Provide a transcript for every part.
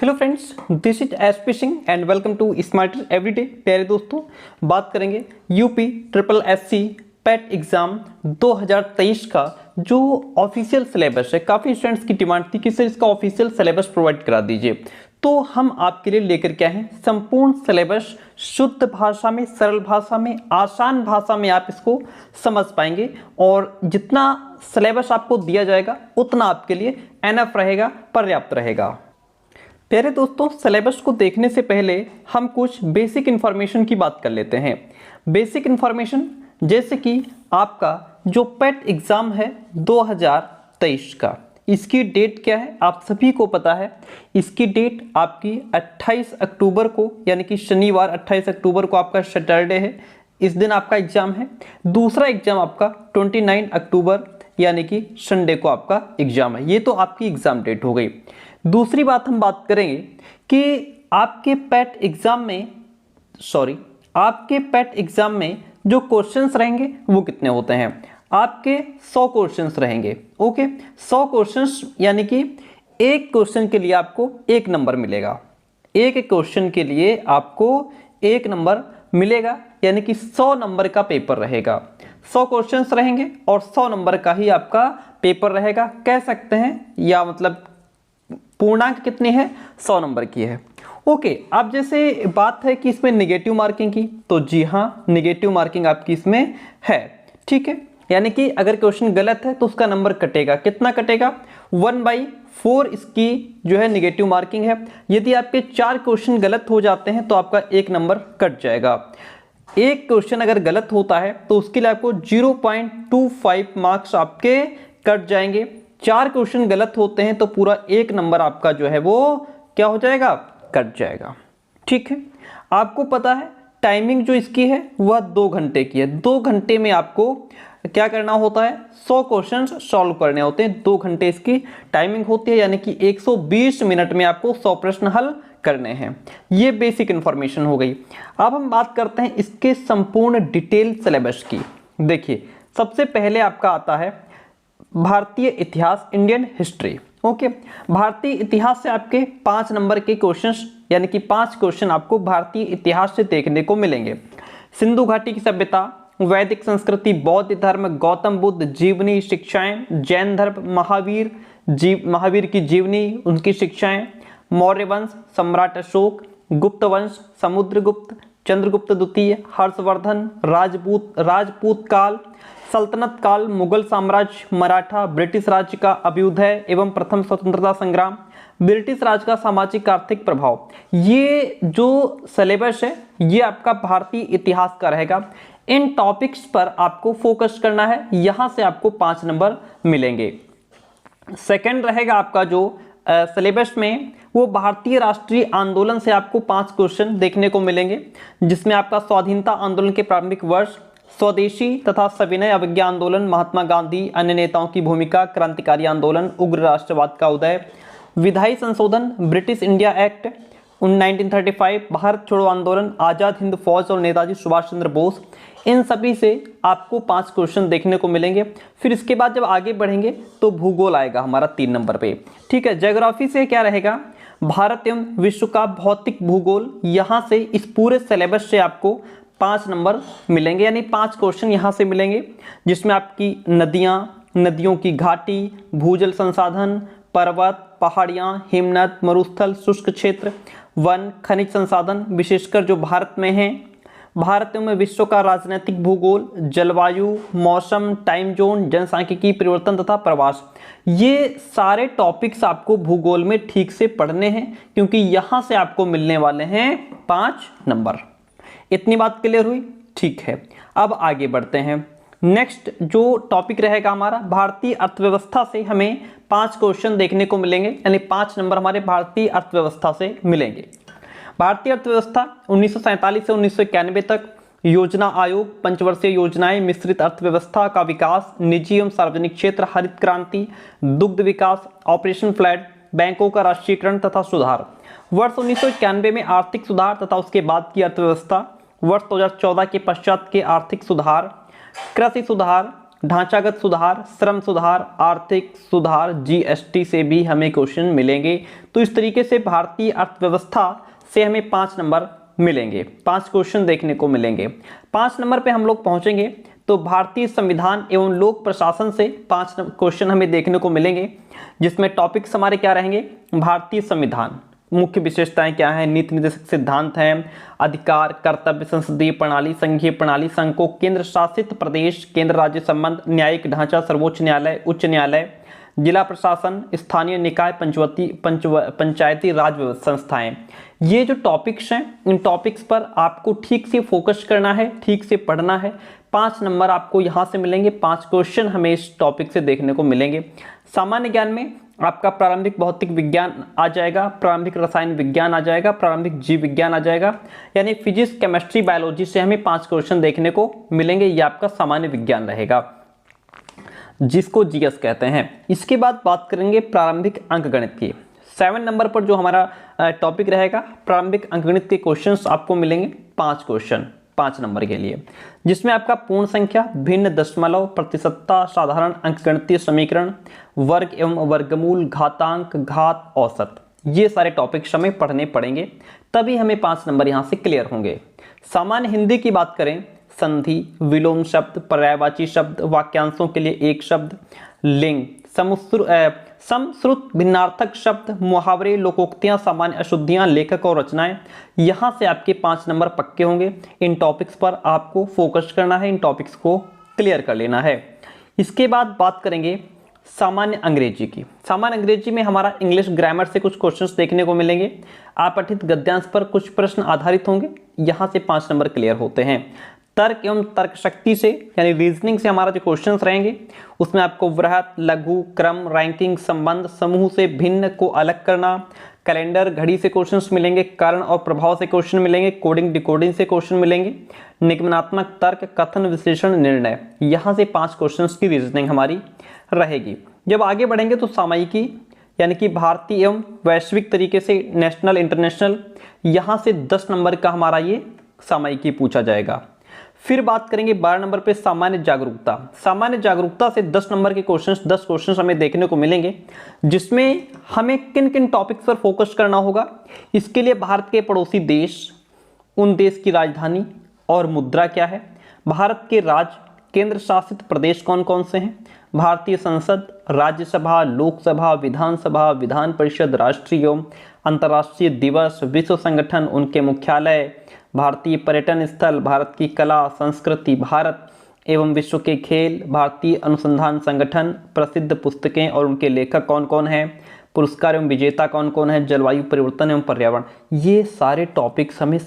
Hello friends, this is SP Singh and welcome to Smarter Everyday. प्यारे दोस्तों, बात करेंगे UP triple SC PET exam 2023 का जो ऑफिशियल सिलेबस है। काफ़ी स्टूडेंट्स की डिमांड थी कि सर इसका ऑफिशियल सिलेबस प्रोवाइड करा दीजिए, तो हम आपके लिए लेकर के आए हैं संपूर्ण सिलेबस। शुद्ध भाषा में, सरल भाषा में, आसान भाषा में आप इसको समझ पाएंगे और जितना सिलेबस आपको दिया जाएगा उतना आपके लिए एनफ रहेगा, पर्याप्त रहेगा। प्यारे दोस्तों, सिलेबस को देखने से पहले हम कुछ बेसिक इन्फॉर्मेशन की बात कर लेते हैं। बेसिक इन्फॉर्मेशन जैसे कि आपका जो पेट एग्ज़ाम है 2023 का, इसकी डेट क्या है आप सभी को पता है। इसकी डेट आपकी 28 अक्टूबर को, यानी कि शनिवार 28 अक्टूबर को आपका सैटरडे है, इस दिन आपका एग्ज़ाम है। दूसरा एग्ज़ाम आपका 29 अक्टूबर यानी कि संडे को आपका एग्ज़ाम है। ये तो आपकी एग्ज़ाम डेट हो गई। दूसरी बात हम बात करेंगे कि आपके पैट एग्ज़ाम में जो क्वेश्चंस रहेंगे वो कितने होते हैं। आपके 100 क्वेश्चंस रहेंगे। ओके, 100 क्वेश्चंस यानी कि एक क्वेश्चन के लिए आपको 1 नंबर मिलेगा। एक क्वेश्चन के लिए आपको 1 नंबर मिलेगा, यानी कि 100 नंबर का पेपर रहेगा। 100 क्वेश्चंस रहेंगे और 100 नंबर का ही आपका पेपर रहेगा, कह सकते हैं, या मतलब पूर्णांक कितनी है, 100 नंबर की है। ओके, अब जैसे बात है कि इसमें निगेटिव मार्किंग की, तो जी हाँ, निगेटिव मार्किंग आपकी इसमें है। ठीक है, यानी कि अगर क्वेश्चन गलत है तो उसका नंबर कटेगा। कितना कटेगा? 1/4 इसकी जो है निगेटिव मार्किंग है। यदि आपके 4 क्वेश्चन गलत हो जाते हैं तो आपका 1 नंबर कट जाएगा। एक क्वेश्चन अगर गलत होता है तो उसके लिए आपको 0.25 मार्क्स आपके कट जाएंगे। 4 क्वेश्चन गलत होते हैं तो पूरा 1 नंबर आपका जो है वो क्या हो जाएगा, कट जाएगा। ठीक है, आपको पता है टाइमिंग जो इसकी है वह 2 घंटे की है। 2 घंटे में आपको क्या करना होता है, 100 क्वेश्चन सॉल्व करने होते हैं। 2 घंटे इसकी टाइमिंग होती है, यानी कि 120 मिनट में आपको 100 प्रश्न हल करने हैं। ये बेसिक इंफॉर्मेशन हो गई। अब हम बात करते हैं इसके संपूर्ण डिटेल सिलेबस की। देखिए, सबसे पहले आपका आता है भारतीय इतिहास, इंडियन हिस्ट्री। ओके, भारतीय इतिहास से आपके 5 नंबर के क्वेश्चंस, यानी कि 5 क्वेश्चन आपको भारतीय इतिहास से देखने को मिलेंगे। सिंधु घाटी की सभ्यता, वैदिक संस्कृति, बौद्ध धर्म, गौतम बुद्ध, जीवनी शिक्षाएं, जैन धर्म, महावीर की जीवनी, उनकी शिक्षाएं, मौर्य वंश, सम्राट अशोक, गुप्त वंश, समुद्रगुप्त, चंद्रगुप्त द्वितीय, हर्षवर्धन, राजपूत काल, सल्तनत काल, मुगल साम्राज्य, मराठा, ब्रिटिश राज्य का अभ्युदय एवं प्रथम स्वतंत्रता संग्राम, ब्रिटिश राज का सामाजिक आर्थिक प्रभाव। ये जो सिलेबस है ये आपका भारतीय इतिहास का रहेगा। इन टॉपिक्स पर आपको फोकस करना है, यहां से आपको 5 नंबर मिलेंगे। सेकंड रहेगा आपका जो सिलेबस में, वो भारतीय राष्ट्रीय आंदोलन से आपको 5 क्वेश्चन देखने को मिलेंगे, जिसमें आपका स्वाधीनता आंदोलन के प्रारंभिक वर्ष, स्वदेशी तथा सविनय अवज्ञा आंदोलन, महात्मा गांधी, अन्य नेताओं की भूमिका, क्रांतिकारी आंदोलन, उग्र राष्ट्रवाद का उदय, विधायी संशोधन, ब्रिटिश इंडिया एक्ट 1935, भारत छोड़ो आंदोलन, आजाद हिंद फौज और नेताजी सुभाष चंद्र बोस। इन सभी से आपको 5 क्वेश्चन देखने को मिलेंगे। फिर इसके बाद जब आगे बढ़ेंगे तो भूगोल आएगा हमारा 3 नंबर पे। ठीक है, ज्योग्राफी से क्या रहेगा, भारत एवं विश्व का भौतिक भूगोल। यहाँ से इस पूरे सिलेबस से आपको 5 नंबर मिलेंगे, यानी 5 क्वेश्चन यहाँ से मिलेंगे, जिसमें आपकी नदियाँ, नदियों की घाटी, भूजल संसाधन, पर्वत, पहाड़ियाँ, हिमनद, मरुस्थल, शुष्क क्षेत्र, वन, खनिज संसाधन, विशेषकर जो भारत में हैं, भारत में विश्व का राजनीतिक भूगोल, जलवायु, मौसम, टाइम जोन, जनसांख्यिकी परिवर्तन तथा प्रवास। ये सारे टॉपिक्स आपको भूगोल में ठीक से पढ़ने हैं, क्योंकि यहाँ से आपको मिलने वाले हैं 5 नंबर। इतनी बात क्लियर हुई? ठीक है, अब आगे बढ़ते हैं। नेक्स्ट जो टॉपिक रहेगा हमारा, भारतीय अर्थव्यवस्था से हमें 5 क्वेश्चन देखने को मिलेंगे, यानी 5 नंबर हमारे भारतीय अर्थव्यवस्था से मिलेंगे। भारतीय अर्थव्यवस्था 1947 से 1991 तक, योजना आयोग, पंचवर्षीय योजनाएं, मिश्रित अर्थव्यवस्था का विकास, निजी एवं सार्वजनिक क्षेत्र, हरित क्रांति, दुग्ध विकास, ऑपरेशन फ्लड, बैंकों का राष्ट्रीयकरण तथा सुधार। वर्ष 1991 में आर्थिक सुधार तथा उसके बाद की अर्थव्यवस्था, वर्ष 2014 के पश्चात के आर्थिक सुधार, कृषि सुधार, ढांचागत सुधार, श्रम सुधार, आर्थिक सुधार, जीएसटी से भी हमें क्वेश्चन मिलेंगे। तो इस तरीके से भारतीय अर्थव्यवस्था से हमें 5 नंबर मिलेंगे, 5 क्वेश्चन देखने को मिलेंगे। 5 नंबर पे हम लोग पहुंचेंगे तो भारतीय संविधान एवं लोक प्रशासन से 5 क्वेश्चन हमें देखने को मिलेंगे, जिसमें टॉपिक्स हमारे क्या रहेंगे, भारतीय संविधान, मुख्य विशेषताएं क्या हैं, नीति निर्देशक सिद्धांत हैं, अधिकार, कर्तव्य, संसदीय प्रणाली, संघीय प्रणाली, संघ को केंद्र शासित प्रदेश, केंद्र राज्य संबंध, न्यायिक ढांचा, सर्वोच्च न्यायालय, उच्च न्यायालय, जिला प्रशासन, स्थानीय निकाय, पंचायती राज संस्थाएं। ये जो टॉपिक्स हैं, इन टॉपिक्स पर आपको ठीक से फोकस करना है, ठीक से पढ़ना है। 5 नंबर आपको यहाँ से मिलेंगे, 5 क्वेश्चन हमें इस टॉपिक से देखने को मिलेंगे। सामान्य ज्ञान में आपका प्रारंभिक भौतिक विज्ञान आ जाएगा, प्रारंभिक रसायन विज्ञान आ जाएगा, प्रारंभिक जीव विज्ञान आ जाएगा, यानी फिजिक्स, केमिस्ट्री, बायोलॉजी से हमें 5 क्वेश्चन देखने को मिलेंगे। ये आपका सामान्य विज्ञान रहेगा, जिसको जीएस कहते हैं। इसके बाद बात करेंगे प्रारंभिक अंकगणित की। 7 नंबर पर जो हमारा टॉपिक रहेगा, प्रारंभिक अंकगणित के क्वेश्चंस आपको मिलेंगे 5 क्वेश्चन 5 नंबर के लिए, जिसमें आपका पूर्ण संख्या, भिन्न, दशमलव, प्रतिशतता, साधारण अंकगणितीय समीकरण, वर्ग एवं वर्गमूल, घातांक, घात, औसत, ये सारे टॉपिक्स हमें पढ़ने पड़ेंगे, तभी हमें 5 नंबर यहाँ से क्लियर होंगे। सामान्य हिंदी की बात करें, संधि, विलोम शब्द, पर्यायवाची शब्द, वाक्यांशों के लिए एक शब्द, लिंग, समश्रुत भिन्नार्थक शब्द, मुहावरे, लोकोक्तियां, सामान्य अशुद्धियां, लेखक और रचनाएं, यहां से आपके 5 नंबर पक्के होंगे। इन टॉपिक्स पर आपको फोकस करना है, इन टॉपिक्स को क्लियर कर लेना है। इसके बाद बात करेंगे सामान्य अंग्रेजी की। सामान्य अंग्रेजी में हमारा इंग्लिश ग्रामर से कुछ क्वेश्चंस देखने को मिलेंगे, अपठित गद्यांश पर कुछ प्रश्न आधारित होंगे, यहां से 5 नंबर क्लियर होते हैं। तर्क एवं तर्क शक्ति से यानी रीजनिंग से हमारा जो क्वेश्चंस रहेंगे, उसमें आपको वृहत, लघु, क्रम, रैंकिंग, संबंध, समूह से भिन्न को अलग करना, कैलेंडर, घड़ी से क्वेश्चंस मिलेंगे, कारण और प्रभाव से क्वेश्चन मिलेंगे, कोडिंग डिकोडिंग से क्वेश्चन मिलेंगे, निगमनात्मक तर्क, कथन, विश्लेषण, निर्णय, यहाँ से 5 क्वेश्चंस की रीजनिंग हमारी रहेगी। जब आगे बढ़ेंगे तो सामयिकी यानी कि भारतीय एवं वैश्विक तरीके से नेशनल, इंटरनेशनल, यहाँ से 10 नंबर का हमारा ये सामयिकी पूछा जाएगा। फिर बात करेंगे 12 नंबर पे सामान्य जागरूकता। सामान्य जागरूकता से 10 नंबर के क्वेश्चंस, 10 क्वेश्चंस हमें देखने को मिलेंगे, जिसमें हमें किन किन टॉपिक्स पर फोकस करना होगा। इसके लिए भारत के पड़ोसी देश, उन देश की राजधानी और मुद्रा क्या है, भारत के राज्य, केंद्र शासित प्रदेश कौन कौन से हैं, भारतीय संसद, राज्यसभा, लोकसभा, विधानसभा, विधान परिषद, राष्ट्रीय एवं अंतर्राष्ट्रीय दिवस, विश्व संगठन, उनके मुख्यालय, भारतीय पर्यटन स्थल, भारत की कला संस्कृति, भारत एवं विश्व के खेल, भारतीय अनुसंधान संगठन, प्रसिद्ध पुस्तकें और उनके लेखक कौन कौन हैं, पुरस्कार एवं विजेता कौन कौन है, जलवायु परिवर्तन एवं पर्यावरण, ये सारे टॉपिक्स हमें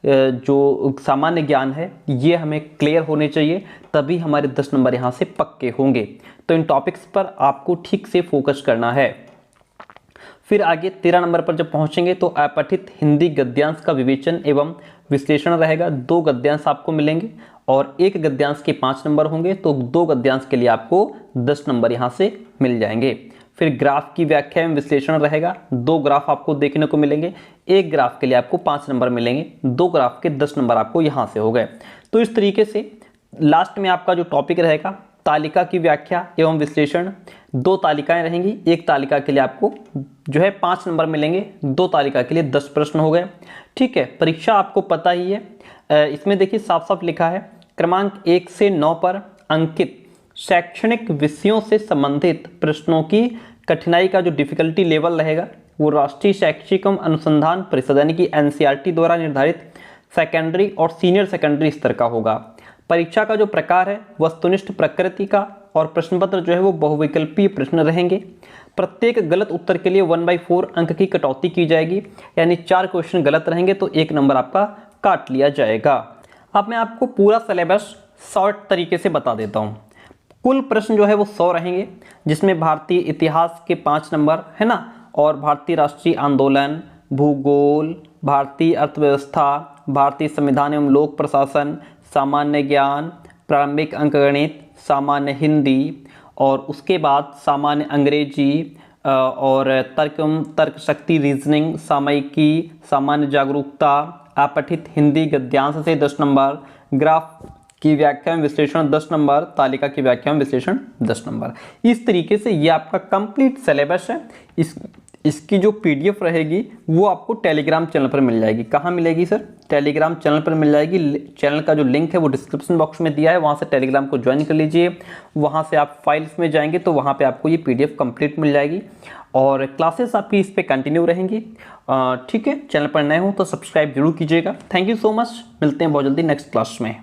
जो सामान्य ज्ञान है ये हमें क्लियर होने चाहिए, तभी हमारे 10 नंबर यहाँ से पक्के होंगे। तो इन टॉपिक्स पर आपको ठीक से फोकस करना है। फिर आगे 13 नंबर पर जब पहुंचेंगे तो अपठित हिंदी गद्यांश का विवेचन एवं विश्लेषण रहेगा। 2 गद्यांश आपको मिलेंगे और 1 गद्यांश के 5 नंबर होंगे, तो 2 गद्यांश के लिए आपको 10 नंबर यहाँ से मिल जाएंगे। फिर ग्राफ की व्याख्या एवं विश्लेषण रहेगा, 2 ग्राफ आपको देखने को मिलेंगे, 1 ग्राफ के लिए आपको 5 नंबर मिलेंगे, 2 ग्राफ के 10 नंबर आपको यहाँ से हो गए। तो इस तरीके से लास्ट में आपका जो टॉपिक रहेगा तालिका की व्याख्या एवं विश्लेषण, 2 तालिकाएं रहेंगी, 1 तालिका के लिए आपको जो है 5 नंबर मिलेंगे, 2 तालिका के लिए 10 प्रश्न हो गए। ठीक है, परीक्षा आपको पता ही है, इसमें देखिए साफ साफ लिखा है क्रमांक 1 से 9 पर अंकित शैक्षणिक विषयों से संबंधित प्रश्नों की कठिनाई का जो डिफिकल्टी लेवल रहेगा वो राष्ट्रीय शैक्षिक अनुसंधान परिषद यानी कि एनसीईआरटी द्वारा निर्धारित सेकेंडरी और सीनियर सेकेंडरी स्तर का होगा। परीक्षा का जो प्रकार है वस्तुनिष्ठ प्रकृति का और प्रश्न पत्र जो है वो बहुविकल्पीय प्रश्न रहेंगे। प्रत्येक गलत उत्तर के लिए 1/4 अंक की कटौती की जाएगी, यानी 4 क्वेश्चन गलत रहेंगे तो 1 नंबर आपका काट लिया जाएगा। अब मैं आपको पूरा सिलेबस शॉर्ट तरीके से बता देता हूँ। कुल प्रश्न जो है वो 100 रहेंगे, जिसमें भारतीय इतिहास के 5 नंबर है ना, और भारतीय राष्ट्रीय आंदोलन, भूगोल, भारतीय अर्थव्यवस्था, भारतीय संविधान एवं लोक प्रशासन, सामान्य ज्ञान, प्रारंभिक अंकगणित, सामान्य हिंदी और उसके बाद सामान्य अंग्रेजी और तर्क शक्ति रीजनिंग, सामयिकी, सामान्य जागरूकता, अपठित हिंदी गद्यांश से 10 नंबर, ग्राफ की व्याख्या एवं विश्लेषण 10 नंबर, तालिका की व्याख्या एवं विश्लेषण 10 नंबर। इस तरीके से ये आपका कंप्लीट सिलेबस है। इसकी जो पीडीएफ रहेगी वो आपको टेलीग्राम चैनल पर मिल जाएगी। कहाँ मिलेगी सर? टेलीग्राम चैनल पर मिल जाएगी। चैनल का जो लिंक है वो डिस्क्रिप्शन बॉक्स में दिया है, वहाँ से टेलीग्राम को ज्वाइन कर लीजिए। वहाँ से आप फाइल्स में जाएंगे तो वहाँ पे आपको ये पीडीएफ कंप्लीट मिल जाएगी और क्लासेस आपकी इस पर कंटिन्यू रहेंगी। ठीक है, चैनल पर नए हो तो सब्सक्राइब जरूर कीजिएगा। थैंक यू सो मच, मिलते हैं बहुत जल्दी नेक्स्ट क्लास में।